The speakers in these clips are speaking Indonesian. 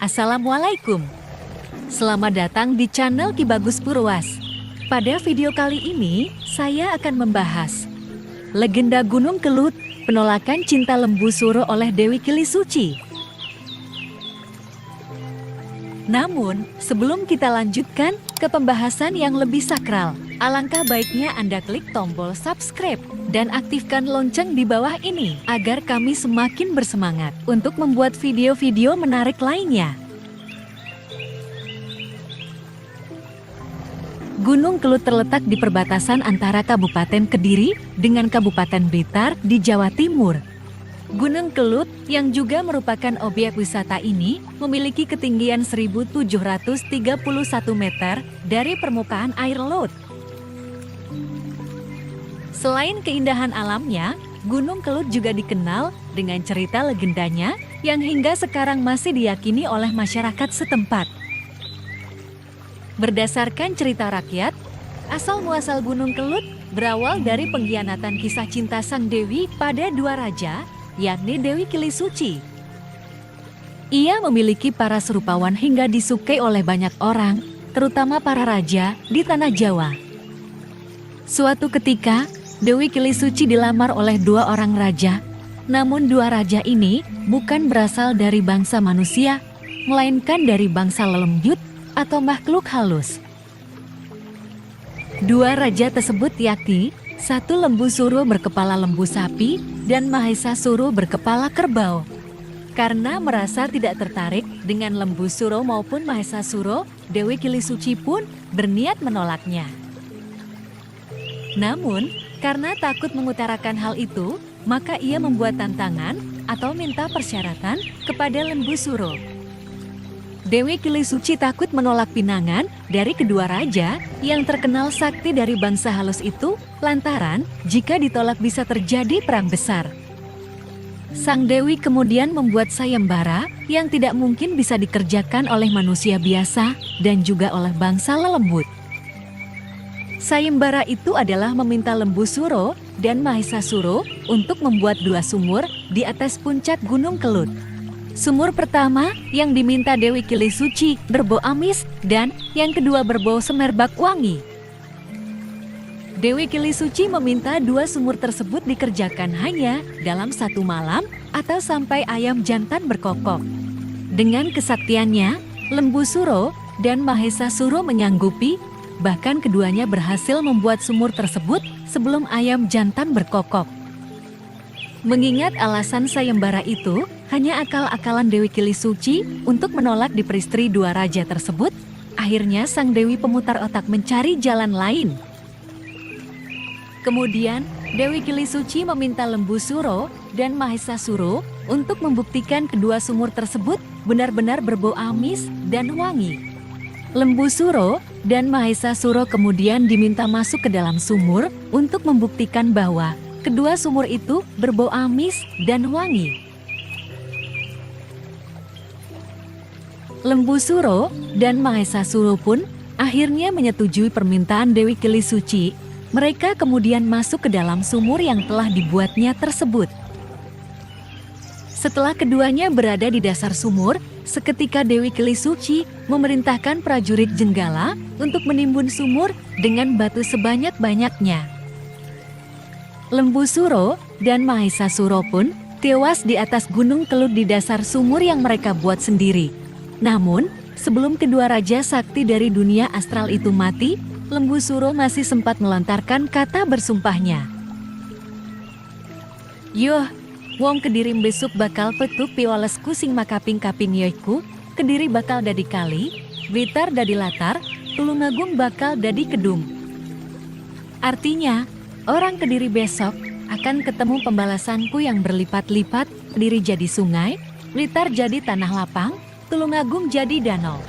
Assalamualaikum. Selamat datang di channel Ki Bagus Purwas. Pada video kali ini, saya akan membahas legenda Gunung Kelut, penolakan cinta Lembu Suro oleh Dewi Kili Suci. Namun, sebelum kita lanjutkan ke pembahasan yang lebih sakral, alangkah baiknya Anda klik tombol subscribe dan aktifkan lonceng di bawah ini agar kami semakin bersemangat untuk membuat video-video menarik lainnya. Gunung Kelut terletak di perbatasan antara Kabupaten Kediri dengan Kabupaten Blitar di Jawa Timur. Gunung Kelut yang juga merupakan objek wisata ini memiliki ketinggian 1.731 meter dari permukaan air laut. Selain keindahan alamnya, Gunung Kelut juga dikenal dengan cerita legendanya yang hingga sekarang masih diyakini oleh masyarakat setempat. Berdasarkan cerita rakyat, asal-muasal Gunung Kelut berawal dari pengkhianatan kisah cinta sang Dewi pada dua raja, yakni Dewi Kili Suci. Ia memiliki para serupawan hingga disukai oleh banyak orang, terutama para raja di tanah Jawa. Suatu ketika, Dewi Kili Suci dilamar oleh dua orang raja, namun dua raja ini bukan berasal dari bangsa manusia, melainkan dari bangsa lelembut atau makhluk halus. Dua raja tersebut yakni satu Lembu Suro berkepala lembu sapi dan Mahesa Suro berkepala kerbau. Karena merasa tidak tertarik dengan Lembu Suro maupun Mahesa Suro, Dewi Kili Suci pun berniat menolaknya. Namun, karena takut mengutarakan hal itu, maka ia membuat tantangan atau minta persyaratan kepada Lembu Suro. Dewi Kili Suci takut menolak pinangan dari kedua raja yang terkenal sakti dari bangsa halus itu, lantaran jika ditolak bisa terjadi perang besar. Sang Dewi kemudian membuat sayembara yang tidak mungkin bisa dikerjakan oleh manusia biasa dan juga oleh bangsa lelembut. Sayembara itu adalah meminta Lembu Suro dan Mahesa Suro untuk membuat dua sumur di atas puncak Gunung Kelut. Sumur pertama yang diminta Dewi Kili Suci berbau amis dan yang kedua berbau semerbak wangi. Dewi Kili Suci meminta dua sumur tersebut dikerjakan hanya dalam satu malam atau sampai ayam jantan berkokok. Dengan kesaktiannya, Lembu Suro dan Mahesa Suro menyanggupi, bahkan keduanya berhasil membuat sumur tersebut sebelum ayam jantan berkokok. Mengingat alasan sayembara itu hanya akal-akalan Dewi Kili Suci untuk menolak diperistri dua raja tersebut, akhirnya sang Dewi pemutar otak mencari jalan lain. Kemudian, Dewi Kili Suci meminta Lembu Suro dan Mahesa Suro untuk membuktikan kedua sumur tersebut benar-benar berbau amis dan wangi. Lembu Suro dan Mahesa Suro kemudian diminta masuk ke dalam sumur untuk membuktikan bahwa kedua sumur itu berbau amis dan wangi. Lembu Suro dan Mahesa Suro pun akhirnya menyetujui permintaan Dewi Kili Suci. Mereka kemudian masuk ke dalam sumur yang telah dibuatnya tersebut. Setelah keduanya berada di dasar sumur, seketika Dewi Kili Suci memerintahkan prajurit Jenggala untuk menimbun sumur dengan batu sebanyak-banyaknya. Lembu Suro dan Mahesa Suro pun tewas di atas Gunung Kelut di dasar sumur yang mereka buat sendiri. Namun, sebelum kedua raja sakti dari dunia astral itu mati, Lembu Suro masih sempat melontarkan kata bersumpahnya. Yoh, wong Kediri besok bakal petuk piwalesku sing makaping-kaping yoiku, Kediri bakal dadi kali, Blitar dadi latar, Tulungagung bakal dadi kedung. Artinya, orang Kediri besok akan ketemu pembalasanku yang berlipat-lipat, Kediri jadi sungai, Blitar jadi tanah lapang, Tulungagung jadi danau.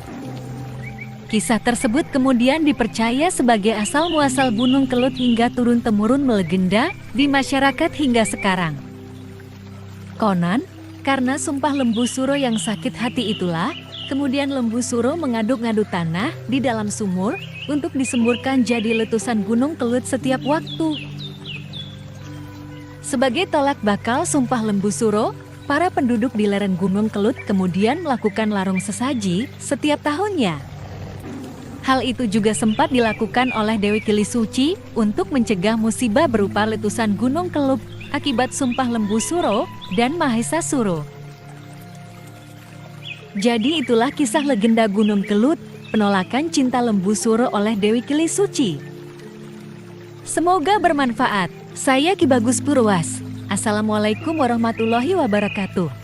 Kisah tersebut kemudian dipercaya sebagai asal-muasal Gunung Kelut hingga turun-temurun melegenda di masyarakat hingga sekarang. Konon, karena sumpah Lembu Suro yang sakit hati itulah, kemudian Lembu Suro mengaduk-ngaduk tanah di dalam sumur untuk disemburkan jadi letusan Gunung Kelut setiap waktu. Sebagai tolak bakal sumpah Lembu Suro, Para penduduk di lereng Gunung Kelut kemudian melakukan larung sesaji setiap tahunnya. Hal itu juga sempat dilakukan oleh Dewi Kilisuci untuk mencegah musibah berupa letusan Gunung Kelut akibat sumpah Lembu Suro dan Mahesa Suro. Jadi itulah kisah legenda Gunung Kelut, penolakan cinta Lembu Suro oleh Dewi Kilisuci. Semoga bermanfaat. Saya Ki Bagus Purwas. Assalamualaikum warahmatullahi wabarakatuh.